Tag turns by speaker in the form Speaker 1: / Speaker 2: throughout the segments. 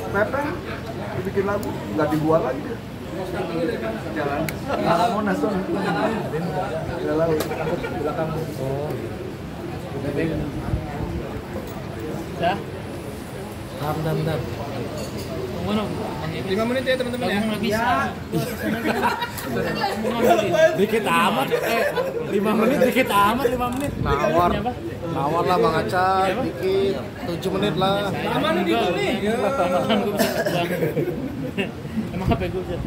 Speaker 1: Pepe bikin lagu nggak dibuat lagi dia. Jalan. Mau nasun. Jalan belakang.
Speaker 2: Oh. Dah. Bentar. Tunggu dong.
Speaker 3: 5 menit ya teman-teman ya.
Speaker 2: Nggak bisa. Dikit amat. 5 menit dikit amat 5 menit.
Speaker 4: Nawar lah Bang Aca, dikit 7 menit lah.
Speaker 3: Aman nih gitu nih.
Speaker 2: Makan gue bisa terbang. Emang HP gue bisa.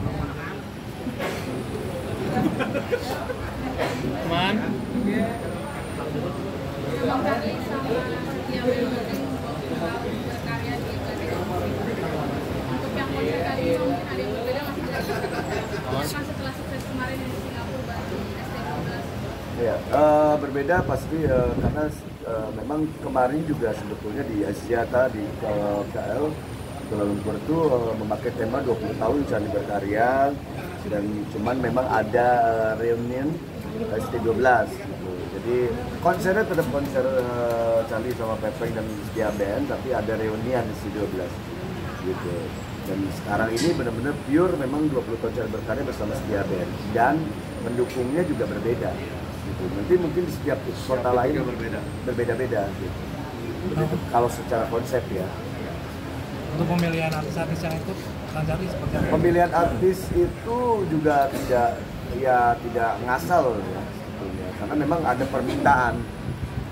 Speaker 2: Man.
Speaker 5: Setelah sukses kemarin di Singapura baru ST12.
Speaker 1: Ya, berbeda pasti karena memang kemarin juga sebetulnya di Asia di KL Kuala Lumpur itu memakai tema 20 tahun Charlie berkarya, dan cuman memang ada reunion ST12 gitu. Jadi konsernya tetap konser Charlie sama Pepeng dan Setia Band, tapi ada reunian di ST12 gitu. Dan sekarang ini benar-benar pure memang 20 tahun Charlie berkarya bersama Setia Band, dan pendukungnya juga berbeda gitu. Nanti mungkin di setiap kota lain berbeda-beda gitu. Begitu, kalau secara konsep ya.
Speaker 2: Untuk pemilihan artis-artis yang ikut Kang Charlie seperti apa?
Speaker 1: Pemilihan artis itu juga tidak ngasal ya sebetulnya, karena memang ada permintaan.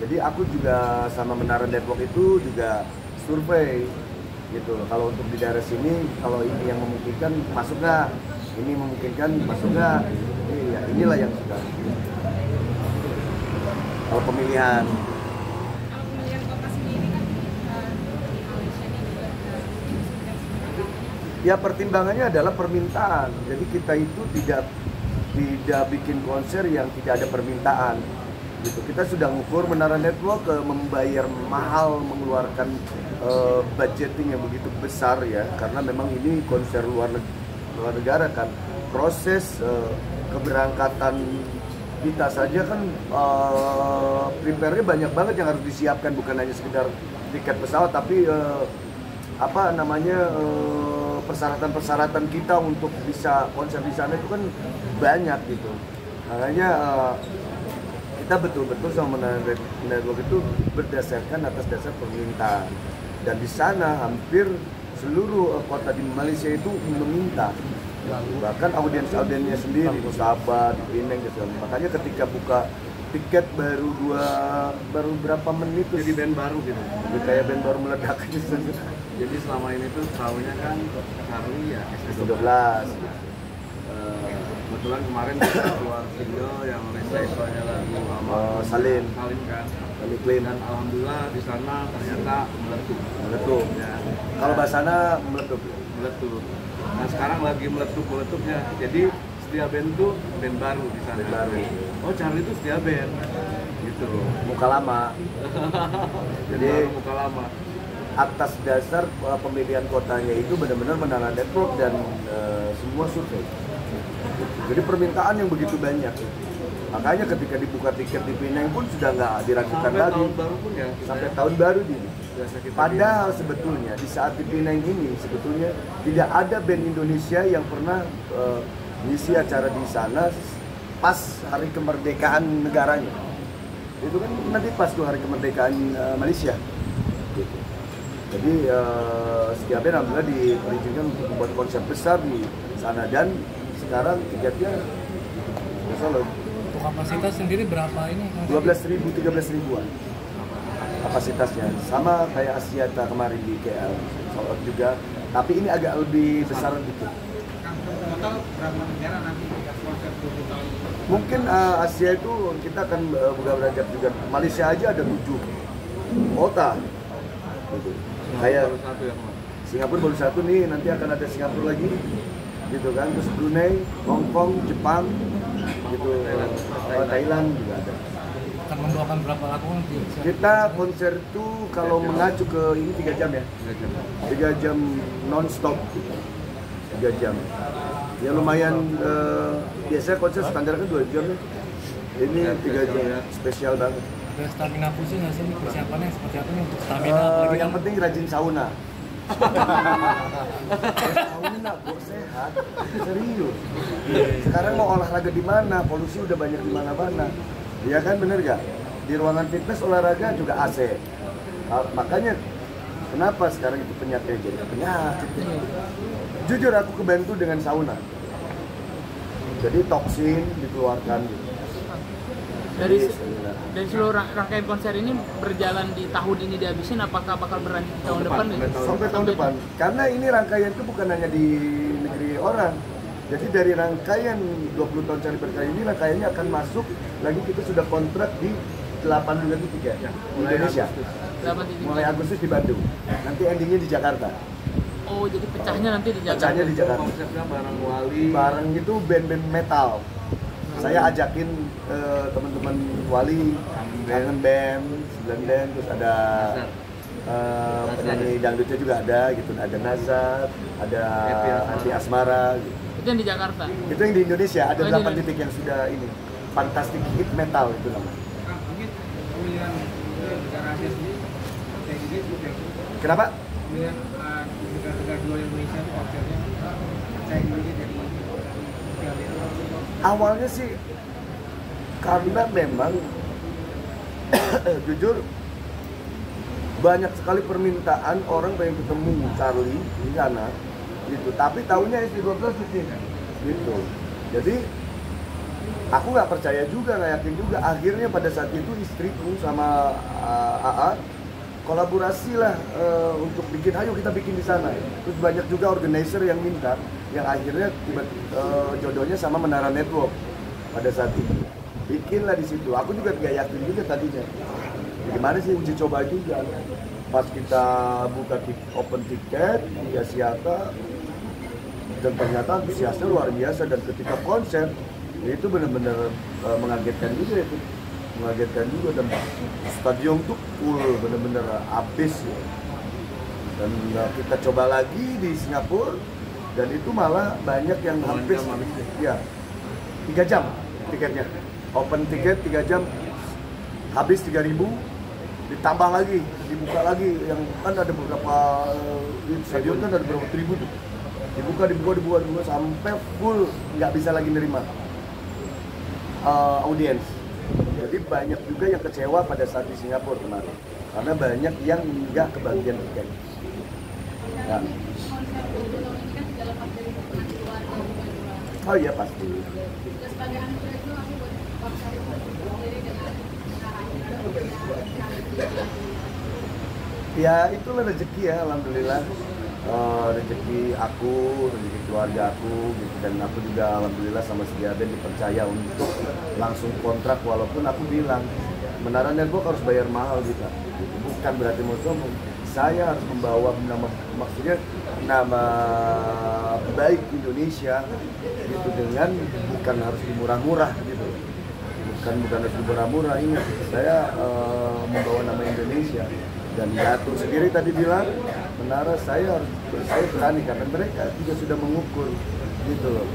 Speaker 1: Jadi aku juga sama Menara Network itu juga survei gitu. Kalau untuk di daerah sini, kalau ini yang memungkinkan masuk nggak, ini memungkinkan masuk nggak, ya inilah yang sudah. Kalau pemilihan
Speaker 5: Kota sendiri kan Malaysia ini juga
Speaker 1: ya pertimbangannya adalah permintaan. Jadi kita itu tidak bikin konser yang tidak ada permintaan gitu. Kita sudah ngukur Menara Network membayar mahal, mengeluarkan budgeting yang begitu besar ya, karena memang ini konser luar negara kan. Proses keberangkatan kita saja kan prepare-nya banyak banget yang harus disiapkan, bukan hanya sekedar tiket pesawat, tapi persyaratan-persyaratan kita untuk bisa konser di sana itu kan banyak gitu. Makanya kita betul-betul sama Network itu berdasarkan atas dasar permintaan, dan di sana hampir seluruh kota di Malaysia itu meminta, bahkan audiensnya sendiri di Sabah, di Penang gitu. Makanya ketika buka tiket baru berapa menit tuh
Speaker 4: Jadi band baru gitu.
Speaker 1: kayak band baru meledak aja.
Speaker 4: Jadi selama ini tuh tahunya kan Charlie ya
Speaker 1: ST12.
Speaker 4: Kebetulan kemarin kita keluar single yang recycle-nya lagu sama
Speaker 1: Salim
Speaker 4: kan.
Speaker 1: kami klaim
Speaker 4: Dan alhamdulillah di sana ternyata
Speaker 1: meletup.
Speaker 4: ya.
Speaker 1: Kalau bahasana meletup.
Speaker 4: Meletup. Nah sekarang lagi meletupnya. Jadi Setia Band tuh band baru di sana.
Speaker 1: Band baru.
Speaker 4: Oh Charlie itu Setia Band. Gitu.
Speaker 1: Muka lama.
Speaker 4: Jadi
Speaker 1: Jadi
Speaker 4: muka lama.
Speaker 1: atas dasar pemilihan kotanya itu benar-benar Menara Network dan semua survei. Jadi permintaan yang begitu banyak. Makanya ketika dibuka tiket di Penang pun sudah nggak diragukan
Speaker 4: Sampai
Speaker 1: lagi.
Speaker 4: tahun baru pun ya.
Speaker 1: Sampai tahun baru ini.
Speaker 4: Biasa kita
Speaker 1: Padahal sebetulnya di saat di Penang ini sebetulnya tidak ada band Indonesia yang pernah ngisi acara di sana pas hari kemerdekaan negaranya. Itu kan nanti pas tuh hari kemerdekaan Malaysia. Gitu. Jadi Setia Band alhamdulillah diizinkan untuk membuat konser besar di sana, dan sekarang tiketnya biasa loh.
Speaker 2: Untuk kapasitas sendiri berapa ini?
Speaker 1: 12.000, 13.000-an kapasitasnya, sama kayak Asiata kemarin di KL sold out juga, tapi ini agak lebih besar dikit.
Speaker 3: Total berapa negara nanti konser 20 tahun?
Speaker 1: Mungkin Asia itu kita akan buka beranjak juga. Malaysia aja ada 7 kota gitu. Kayak
Speaker 4: baru satu ya kemarin.
Speaker 1: Singapura baru satu nih, nanti akan ada Singapura lagi gitu kan, terus Brunei, Hong Kong, Jepang gitu, Thailand juga ada.
Speaker 2: Akan mendoakan berapa lagu nanti?
Speaker 1: Kita konser itu kalau mengacu ke ini 3 jam ya, 3 jam non-stop gitu. 3 jam ya lumayan. Biasanya konser standar kan 2 jam ya, ini 3 jam ya, spesial banget.
Speaker 2: Ada stamina khusus nggak sih persiapannya seperti apa nih untuk stamina? Apalagi
Speaker 1: Yang penting rajin sauna. Sauna kok sehat, serius. Sekarang mau olahraga di mana? Polusi udah banyak di mana-mana. Iya kan, bener gak? Di ruangan fitness olahraga juga AC. Makanya kenapa sekarang itu penyakit jadi penyakit? Jujur aku kebantu dengan sauna. Jadi toksin dikeluarkan gitu.
Speaker 6: Dari
Speaker 1: Sauna.
Speaker 6: dari seluruh rangkaian konser ini berjalan di tahun ini dihabisin, apakah bakal berlanjut di tahun depan?
Speaker 1: Sampai tahun depan. Karena ini rangkaian itu bukan hanya di negeri orang. Jadi dari rangkaian 20 tahun Cari Berkah ini rangkaiannya akan masuk lagi, kita sudah kontrak di 8 bulan ketiga di Indonesia. Mulai Agustus di Bandung. Nanti endingnya di Jakarta.
Speaker 6: Oh, jadi pecahnya nanti di Jakarta.
Speaker 1: Pecahnya di Jakarta.
Speaker 4: Konsepnya bareng Wali.
Speaker 1: Bareng itu band-band metal. Saya ajakin teman-teman Wali, Kangen Band, 9 Band, terus ada penyanyi dangdutnya juga ada gitu, ada Nazar, ada Andi Asmara gitu.
Speaker 6: Itu yang di Jakarta.
Speaker 1: Itu yang di Indonesia, ada
Speaker 6: Oh, di
Speaker 1: 8
Speaker 6: Indonesia.
Speaker 1: titik yang sudah ini. Fantastic Hit Metal itu namanya.
Speaker 3: Kang, mungkin pemilihan negara Asia sendiri saya juga juga
Speaker 1: Kenapa?
Speaker 3: pemilihan negara-negara di luar Indonesia itu konsernya saya juga dari
Speaker 1: Awalnya sih karena memang jujur banyak sekali permintaan orang pengen ketemu Charlie di sana gitu, tapi tahunya ST12 di sini gitu. Jadi aku nggak percaya juga, nggak yakin juga. Akhirnya pada saat itu istriku sama AA kolaborasi lah untuk bikin, ayo kita bikin di sana. Terus banyak juga organizer yang minta, yang akhirnya jodohnya sama Menara Network pada saat itu. Bikinlah di situ. Aku juga nggak yakin juga tadinya. Gimana sih, uji coba juga. Pas kita buka open tiket di Asiata, dan ternyata antusiasnya luar biasa, dan ketika konser itu benar-benar mengagetkan juga itu. Mengagetkan juga, dan stadion tuh full, bener-bener habis ya. Dan kita coba lagi di Singapura, dan itu malah banyak yang hampir ya 3 jam tiketnya, open tiket 3 jam habis 3.000, ditambah lagi, dibuka lagi, yang kan ada beberapa stadion kan ada beberapa ribu tuh, dibuka sampai full, nggak bisa lagi nerima audiens. Jadi banyak juga yang kecewa pada saat di Singapura kemarin, karena banyak yang nggak kebagian tiket. Ya.
Speaker 5: Konser 20 tahun ini kan tidak lepas dari hubungan keluarga juga.
Speaker 1: Oh iya pasti.
Speaker 5: Terus sebagai anak itu masih buat konser sendiri dengan
Speaker 1: Ya itulah rezeki ya, alhamdulillah. Rezeki aku, rezeki keluarga aku gitu, dan aku juga alhamdulillah sama Setia Band dipercaya untuk langsung kontrak, walaupun aku bilang Menara Network harus bayar mahal gitu. Bukan berarti mau sombong, saya harus membawa nama, maksudnya nama baik Indonesia gitu, dengan bukan harus dimurah-murah gitu. Bukan harus dimurah-murah, ingat saya membawa nama Indonesia. Dan Datuk sendiri tadi bilang, Menara saya berani karena mereka juga sudah mengukur gitu loh,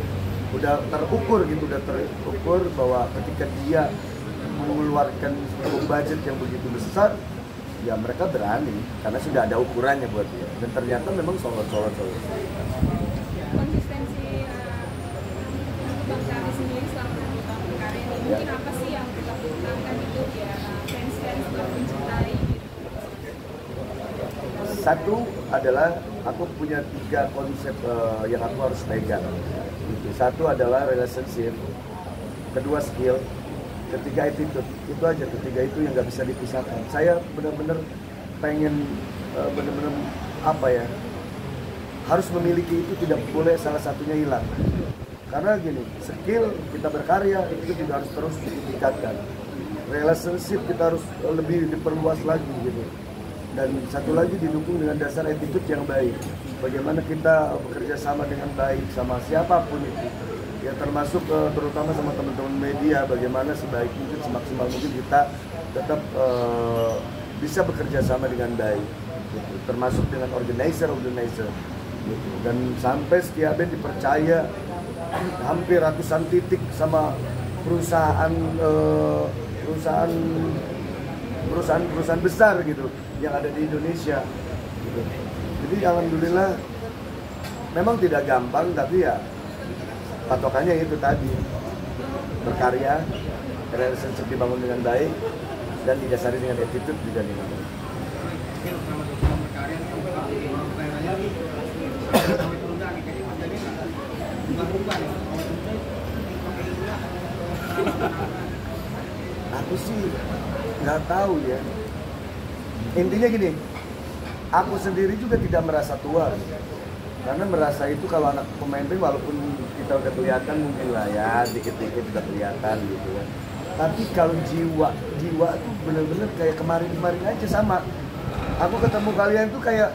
Speaker 1: udah terukur gitu, udah terukur bahwa ketika dia mengeluarkan budget yang begitu besar, ya mereka berani karena sudah ada ukurannya buat dia, dan ternyata memang solid.
Speaker 5: konsistensi Bang Charlie sendiri selama 20 tahun berkarya ini, mungkin apa sih yang kita pertahankan itu biar fans-fans tetap mencintai gitu?
Speaker 1: Satu adalah aku punya 3 konsep yang aku harus pegang. Gitu. Satu adalah relationship, kedua skill, ketiga attitude. Itu aja, ketiga itu yang nggak bisa dipisahkan. Saya benar-benar pengen benar-benar apa ya, harus memiliki itu, tidak boleh salah satunya hilang. Karena gini, skill kita berkarya itu juga harus terus ditingkatkan. Relationship kita harus lebih diperluas lagi gitu. Dan satu lagi didukung dengan dasar attitude yang baik. Bagaimana kita bekerja sama dengan baik sama siapapun itu. Ya termasuk terutama sama teman-teman media, bagaimana sebaik mungkin, semaksimal mungkin kita tetap bisa bekerja sama dengan baik. Gitu. Termasuk dengan organizer gitu. Dan sampai Setia Band dipercaya hampir ratusan titik sama perusahaan besar gitu yang ada di Indonesia gitu. Jadi alhamdulillah memang tidak gampang, tapi ya patokannya itu tadi, berkarya, relationship dibangun dengan baik, dan didasari dengan attitude juga dengan baik.
Speaker 3: Mungkin selama 2 tahun berkarya nih, kalau karyanya sampai terunda nih, kayaknya Mas Denny berubah nih.
Speaker 1: Aku sih nggak tahu ya. Intinya gini, aku sendiri juga tidak merasa tua. Karena merasa itu kalau anak pemimpin walaupun kita udah kelihatan mungkin lah ya, dikit-dikit udah kelihatan gitu kan. Tapi kalau jiwa tuh bener-bener kayak kemarin-kemarin aja sama. Aku ketemu kalian tuh kayak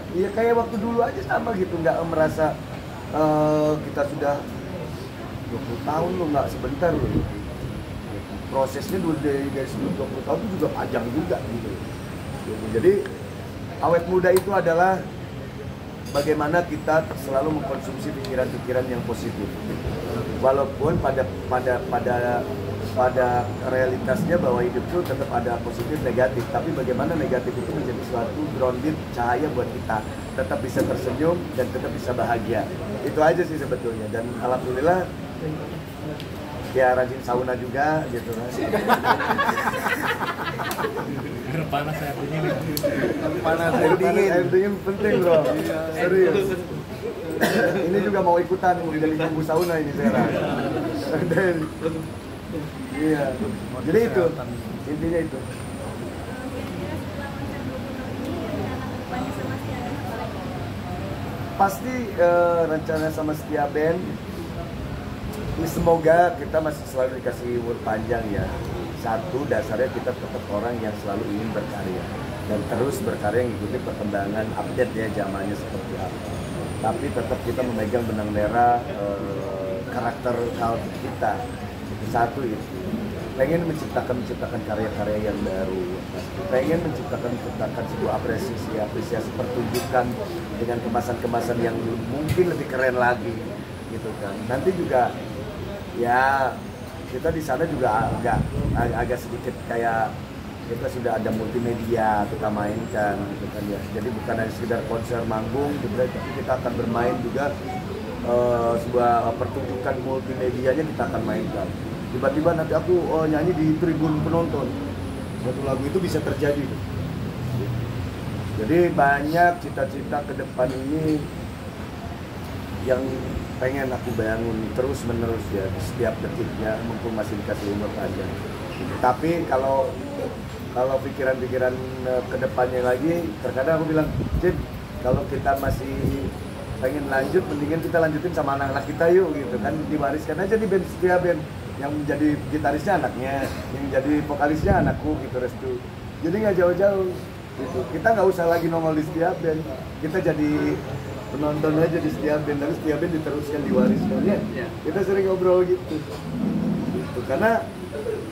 Speaker 1: waktu dulu aja sama gitu, nggak merasa kita sudah 20 tahun loh, nggak sebentar loh. Prosesnya dari sebelum 20 tahun itu juga panjang juga gitu. Jadi awet muda itu adalah bagaimana kita selalu mengkonsumsi pikiran-pikiran yang positif. Walaupun pada realitasnya bahwa hidup itu tetap ada positif negatif, tapi bagaimana negatif itu menjadi suatu grounded cahaya buat kita, tetap bisa tersenyum dan tetap bisa bahagia. Itu aja sih sebetulnya, dan alhamdulillah ya rajin sauna juga gitu kan.
Speaker 2: Panas air dingin.
Speaker 1: Panas air dingin penting bro. Serius. Ini juga mau ikutan jadi kubu sauna ini sekarang. Dan iya. Jadi itu intinya itu. Pasti rencana sama Setia Band. Semoga kita masih selalu dikasih umur panjang ya. Satu, dasarnya kita tetap orang yang selalu ingin berkarya dan terus berkarya mengikuti perkembangan update ya zamannya seperti apa. Tapi tetap kita memegang benang merah karakter culture kita. Satu itu, pengen menciptakan karya-karya yang baru, pengen menciptakan sebuah apresiasi pertunjukan dengan kemasan-kemasan yang mungkin lebih keren lagi gitu kan. Nanti juga ya kita di sana juga agak sedikit kayak kita sudah ada multimedia kita mainkan gitu kan ya. Jadi bukan hanya sekedar konser manggung gitu, tapi kita akan bermain juga sebuah pertunjukan multimedianya kita akan mainkan. Tiba-tiba nanti aku nyanyi di tribun penonton. Suatu lagu itu bisa terjadi. Jadi banyak cita-cita ke depan ini yang pengen aku bangun terus menerus ya setiap detiknya mumpung masih dikasih umur panjang. Tapi kalau pikiran-pikiran ke depannya lagi, terkadang aku bilang, Cip, kalau kita masih pengen lanjut, mendingan kita lanjutin sama anak-anak kita yuk gitu kan, diwariskan aja di band Setia Band, yang menjadi gitarisnya anaknya, yang jadi vokalisnya anakku gitu Restu. Jadi nggak jauh-jauh gitu. Kita nggak usah lagi nongol di Setia Band, kita jadi penonton aja di Setia Band, tapi Setia Band diteruskan diwariskan ya. Kita sering ngobrol gitu. Karena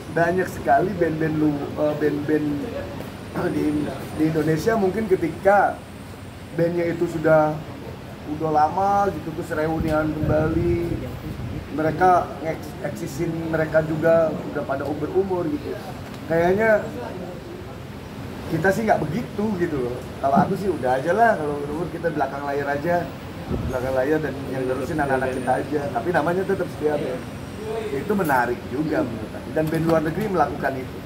Speaker 1: banyak sekali band-band di Indonesia mungkin ketika bandnya itu sudah lama gitu terus reunian kembali, mereka eksisin mereka juga udah pada umur gitu. Kayaknya kita sih nggak begitu gitu loh. Kalau aku sih udah aja lah, kalau umur kita belakang layar dan yang terusin anak-anak kita aja. Tapi namanya tetap Setia Band. Itu menarik juga menurut aku. Dan band luar negeri melakukan itu.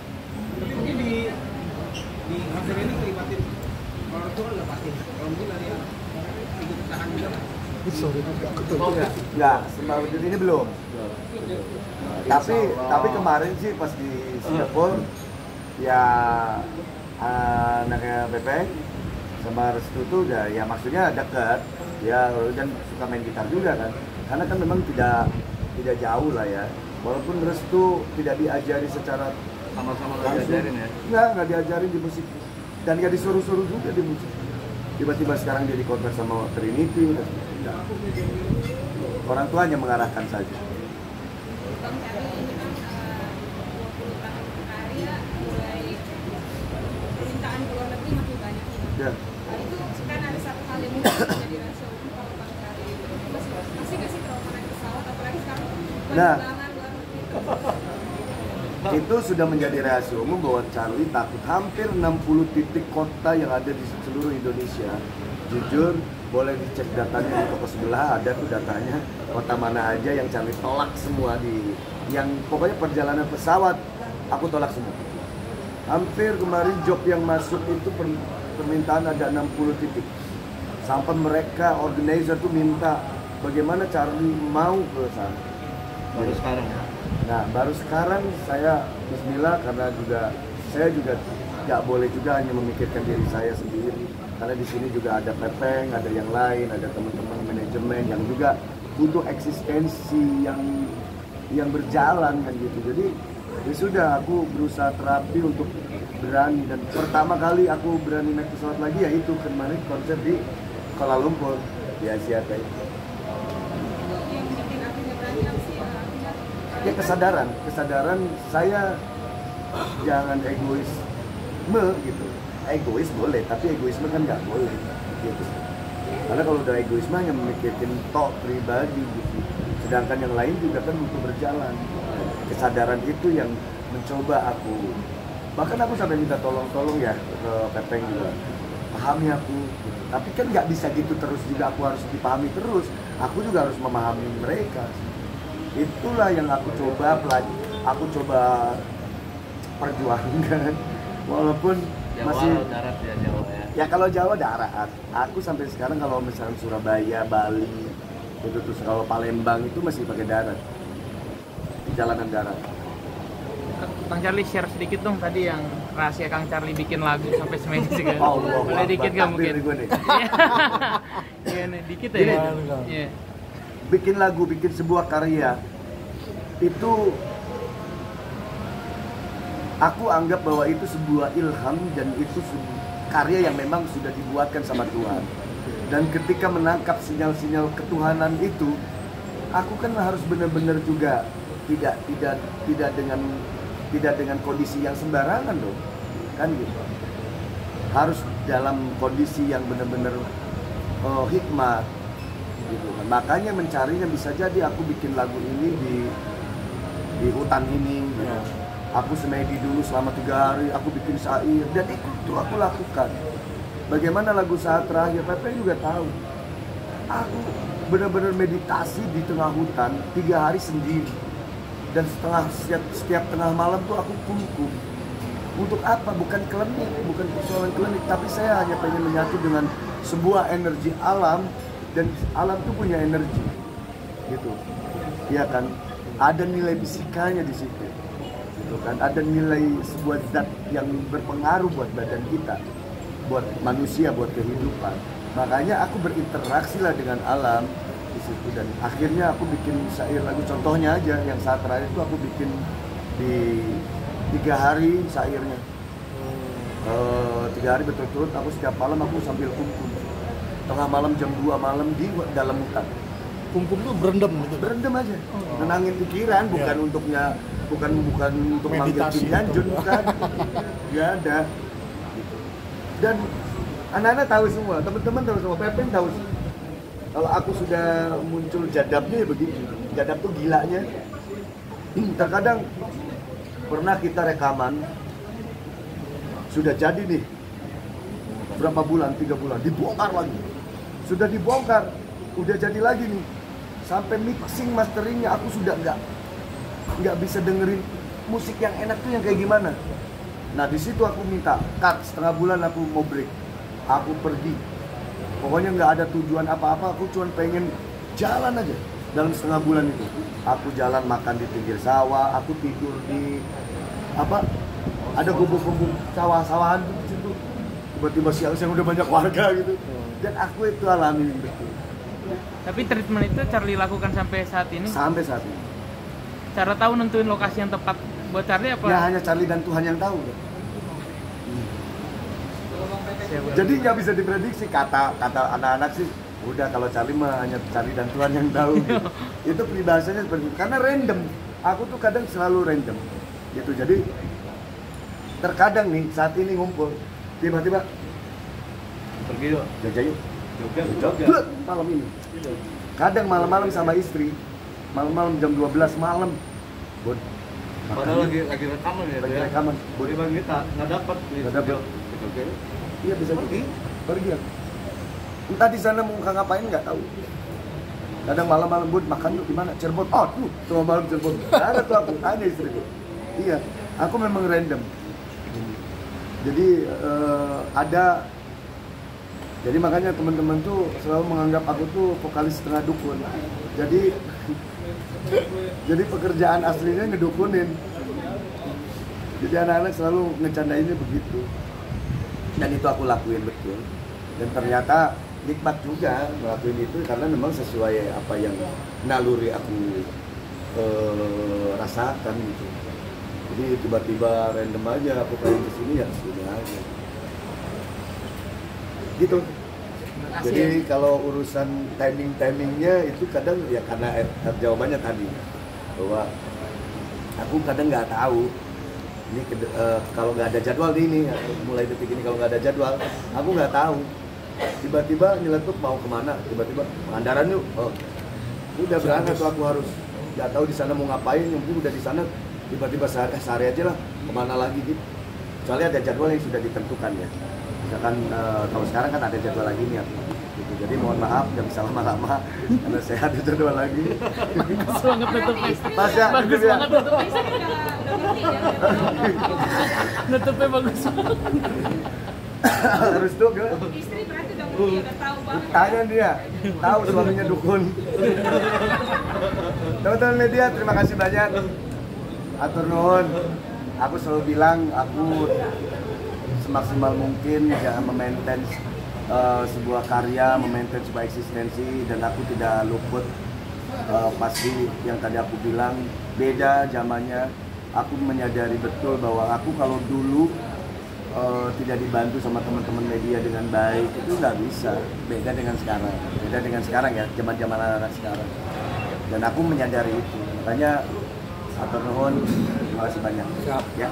Speaker 3: Tapi mungkin di konser ini kelibatin orang tua nggak pasti. Kalau mungkin ada yang ikut tahan juga.
Speaker 1: Nggak, sembari ini belum. Tapi kemarin sih pas di Singapura ya anaknya Pepe sama Restu tuh udah ya maksudnya dekat ya, dan suka main gitar juga kan, karena kan memang tidak jauh lah ya, walaupun Restu tidak diajari secara
Speaker 4: Sama-sama nggak diajarin ya?
Speaker 1: nggak diajarin di musik dan nggak disuruh-suruh juga di musik. Tiba-tiba sekarang dia dikontrak sama Trinity dan orang tuanya mengarahkan saja.
Speaker 5: Bang Cari ini kan 20 tahun berkarya, mulai permintaan ke luar negeri makin banyak nih.
Speaker 1: Ya.
Speaker 5: Itu kan ada satu hal yang mungkin menjadi rahasia umum kalau Bang Cari itu masih nggak sih trauma naik pesawat, apalagi sekarang
Speaker 1: Nah.
Speaker 5: penerbangan luar negeri.
Speaker 1: Itu sudah menjadi rahasia umum bahwa Charlie takut hampir 60 titik kota yang ada di seluruh Indonesia. jujur boleh dicek datanya di toko sebelah, ada tuh datanya kota mana aja yang Charlie tolak semua di yang pokoknya perjalanan pesawat aku tolak semua. Hampir kemarin job yang masuk itu permintaan ada 60 titik. Sampai mereka organizer tuh minta bagaimana Charlie mau ke sana.
Speaker 4: Baru sekarang.
Speaker 1: Nah, baru sekarang saya bismillah karena saya juga nggak boleh juga hanya memikirkan diri saya sendiri. Karena di sini juga ada Pepeng, ada yang lain, ada teman-teman manajemen yang juga butuh eksistensi yang berjalan kan gitu. Jadi ya sudah, aku berusaha terapi untuk berani, dan pertama kali aku berani naik pesawat lagi ya itu kemarin konser di Kuala Lumpur di Asia Tech.
Speaker 5: Yang bikin akhirnya berani apa sih?
Speaker 1: Ya kesadaran saya jangan egoisme gitu. Egois boleh, tapi egoisme kan nggak boleh gitu. Karena kalau udah egoisme hanya memikirkan tok pribadi gitu. Sedangkan yang lain juga kan butuh berjalan. Kesadaran itu yang mencoba aku. Bahkan aku sampai minta tolong ya ke Pepeng juga. Pahami aku. Gitu. Tapi kan nggak bisa gitu terus juga, aku harus dipahami terus. Aku juga harus memahami mereka. Itulah yang aku coba perjuangkan. Walaupun masih
Speaker 4: darat ya Jawa ya.
Speaker 1: Ya kalau Jawa darat. Aku sampai sekarang kalau misalnya Surabaya, Bali, itu terus kalau Palembang itu masih pakai darat. Jalanan darat.
Speaker 6: Kang Charlie share sedikit dong tadi yang rahasia Kang Charlie bikin lagu sampai semester kan.
Speaker 1: Allah,
Speaker 6: Boleh dikit nggak mungkin?
Speaker 1: Gue nih.
Speaker 6: Iya nih, dikit
Speaker 1: Gini,
Speaker 6: ya. Iya.
Speaker 1: Bikin lagu, bikin sebuah karya itu aku anggap bahwa itu sebuah ilham dan itu karya yang memang sudah dibuatkan sama Tuhan. Dan ketika menangkap sinyal-sinyal ketuhanan itu, aku kan harus benar-benar juga tidak dengan kondisi yang sembarangan loh, kan gitu. Harus dalam kondisi yang benar-benar hikmat, gitu kan. Makanya mencarinya bisa jadi aku bikin lagu ini di hutan ini. Gitu. Aku semedi dulu selama 3 hari, aku bikin syair, dan itu aku lakukan. Bagaimana lagu saat terakhir, Pepe juga tahu. Aku benar-benar meditasi di tengah hutan 3 hari sendiri. Dan setiap tengah malam tuh aku kungkum. Untuk apa? Bukan klinik, bukan persoalan klinik, tapi saya hanya pengen menyatu dengan sebuah energi alam, dan alam tuh punya energi. Gitu. Iya kan? Ada nilai fisikanya di situ. Gitu kan, ada nilai sebuah zat yang berpengaruh buat badan kita, buat manusia, buat kehidupan. Makanya aku berinteraksi lah dengan alam di situ, dan akhirnya aku bikin syair lagu. Contohnya aja yang saat terakhir itu aku bikin di 3 hari syairnya. 3 hari berturut-turut aku setiap malam aku sambil kungkum. Tengah malam jam 2 malam di dalam hutan.
Speaker 2: Kungkum tuh berendam gitu.
Speaker 1: Berendam aja, nenangin pikiran, bukan bukan untuk manggil Kim Yanjun, bukan. Nggak ada. Gitu. Dan anak-anak tahu semua, teman-teman tahu semua, Pepeng tahu. Kalau aku sudah muncul jadabnya ya begitu. Jadab tuh gilanya. Terkadang pernah kita rekaman, sudah jadi nih, berapa bulan, 3 bulan, dibongkar lagi. Sudah dibongkar, udah jadi lagi nih. Sampai mixing masteringnya aku sudah nggak bisa dengerin musik yang enak tuh yang kayak gimana. Nah di situ aku minta cut, setengah bulan aku mau break, aku pergi. Pokoknya nggak ada tujuan apa-apa, aku cuma pengen jalan aja dalam setengah bulan itu. Aku jalan makan di pinggir sawah, aku tidur di ada gubuk-gubuk sawah-sawahan di situ. Tiba-tiba siang-siang udah banyak warga gitu. Dan aku itu alami betul.
Speaker 6: Tapi treatment itu Charlie lakukan sampai saat ini?
Speaker 1: Sampai saat ini.
Speaker 6: Cara tahu nentuin lokasi yang tepat buat Charlie apa?
Speaker 1: Ya hanya Charlie dan Tuhan yang tahu. Jadi nggak bisa diprediksi, kata anak-anak sih. Udah kalau Charlie mah hanya Charlie dan Tuhan yang tahu. Gitu. Itu peribahasanya seperti itu. Karena random. Aku tuh kadang selalu random. Gitu. Jadi terkadang nih saat ini ngumpul, tiba-tiba
Speaker 4: Pergi yuk.
Speaker 1: Jogja yuk.
Speaker 4: Jogja.
Speaker 1: Jogja malam ini. Kadang malam-malam sama istri. Malam-malam jam 12 malam. Bud.
Speaker 4: Padahal lagi rekaman ya.
Speaker 1: Lagi rekaman.
Speaker 4: Bud bang kita nggak dapat.
Speaker 1: Nggak dapat.
Speaker 4: Jogja.
Speaker 1: Iya bisa pergi. Pergi ya. Entah di sana mau ngapain nggak tahu. Kadang malam-malam bud makan yuk di mana? Cirebon. Oh tuh, cuma malam Cirebon. Ada tuh aku tanya istriku. Iya, aku memang random. Jadi ada. Jadi makanya teman-teman tuh selalu menganggap aku tuh vokalis setengah dukun. Jadi pekerjaan aslinya ngedukunin. Jadi anak-anak selalu ngecandainnya begitu. Dan itu aku lakuin betul. Dan ternyata nikmat juga ngelakuin itu karena memang sesuai apa yang naluri aku rasakan gitu. Jadi tiba-tiba random aja aku pengen kesini ya kesini aja. Gitu. Jadi kalau urusan timingnya itu kadang ya karena jawabannya tadi bahwa aku kadang nggak tahu ini kalau nggak ada jadwal ini mulai detik ini kalau nggak ada jadwal aku nggak tahu tiba-tiba nyeletuk mau kemana tiba-tiba Pangandaran yuk udah berangkat tuh aku harus nggak tahu di sana mau ngapain yang penting udah di sana tiba-tiba sehari aja lah kemana lagi gitu soalnya ada jadwal yang sudah ditentukan ya misalkan kalau sekarang kan ada jadwal lagi nih gitu. Jadi mohon maaf nggak bisa lama-lama karena saya ada jadwal lagi.
Speaker 6: Bagus banget nutupnya.
Speaker 1: Bagus
Speaker 6: banget nutupnya.
Speaker 5: Saya udah ngerti ya.
Speaker 6: Nutupnya bagus banget.
Speaker 1: Harus tuh gak?
Speaker 5: Istri berarti udah ngerti, udah tahu banget.
Speaker 1: Tanya dia, tahu suaminya dukun. Teman-teman media terima kasih banyak. Atur nuhun. Aku selalu bilang aku semaksimal mungkin jangan memaintain sebuah karya, memaintain sebuah eksistensi dan aku tidak luput pasti yang tadi aku bilang beda zamannya. Aku menyadari betul bahwa aku kalau dulu tidak dibantu sama teman-teman media dengan baik itu nggak bisa. Beda dengan sekarang ya, zaman-zaman anak-anak sekarang. Dan aku menyadari itu. Makanya atur nuhun, terima kasih banyak. Ya.